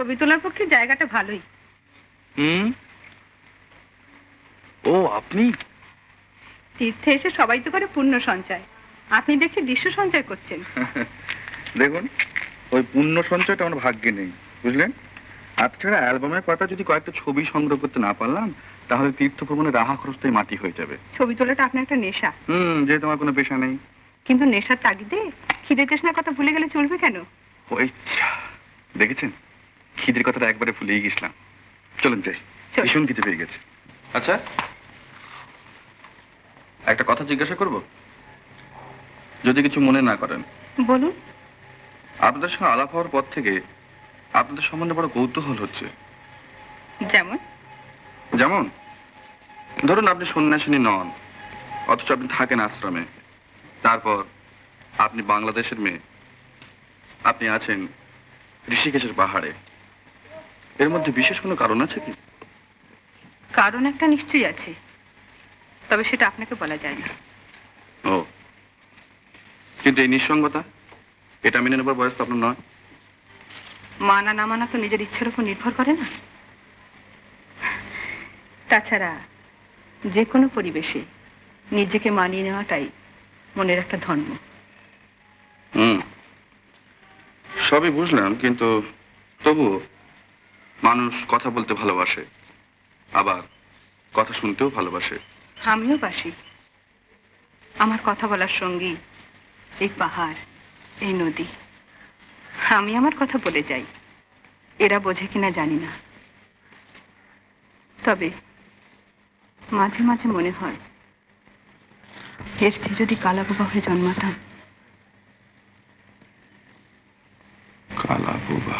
ছবি তোলার পক্ষে জায়গাটা ভালোই। ও আপনি তীর্থে এসে সবাই তো করে পুণ্য সঞ্চয়, আপনি দেখছি দৃশ্য সঞ্চয় করছেন। দেখুন, ওই পুণ্য সঞ্চয়টা আমার ভাগ্যে নেই, বুঝলেন? আর ছাড়া অ্যালবামের পাতা যদি কয়েকটা ছবি সংগ্রহ করতে না পারলাম, তাহলে তীর্থ ভ্রমণের রাহা খরচটাই মাটি হয়ে যাবে। ছবি তোলাটা আপনার একটা নেশা। যেহেতু আমার কোনো পেশা নেই। কিন্তু নেশার তাগিদে খিদে তৃষ্ণার কথা ভুলে গেলে চলবে কেন? ওই দেখেছেন, খিদের কথাটা একবারে ভুলেই গেছিলাম। চলুন যাই, ভীষণ খিদে পেয়ে গেছে। আচ্ছা, একটা কথা জিজ্ঞাসা করব, যদি কিছু মনে না করেন। বলুন। আপনাদের সঙ্গে আলাপ হওয়ার পর থেকে আপনাদের সম্বন্ধে বড় কৌতূহল হচ্ছে। যেমন? যেমন ধরুন, আপনি সন্ন্যাসিনী নন, অথচ আপনি থাকেন আশ্রমে। তারপর আপনি বাংলাদেশের মেয়ে, আপনি আছেন ঋষিকেশের পাহাড়ে। এর মধ্যে বিশেষ কোনো কারণ আছে কি? কারণ একটা নিশ্চয়ই আছে, তবে সেটা আপনাকে বলা যায় না। ও, কিন্তু এই নিঃসঙ্গতা, এটা মেনে নেবার বয়স তো আপনার নয়। মানা না মানা তো নিজের ইচ্ছের উপর নির্ভর করে না। তাছাড়া যে কোনো পরিবেশে নিজেকে মানিয়ে নেওয়াটাই মনের একটা ধর্ম। সবই বুঝলাম, কিন্তু তবুও মানুষ কথা বলতে ভালোবাসে, আবার কথা শুনতেও ভালোবাসে। আমিও বাসি। আমার কথা বলার সঙ্গী এই পাহাড়, এই নদী। আমি আমার কথা বলে যাই, এরা বোঝে কিনা জানি না। তবে মাঝে মাঝে মনে হয় এর চেয়ে যদি কালাবোবা হয়ে জন্মাতাম। কালাবোবা?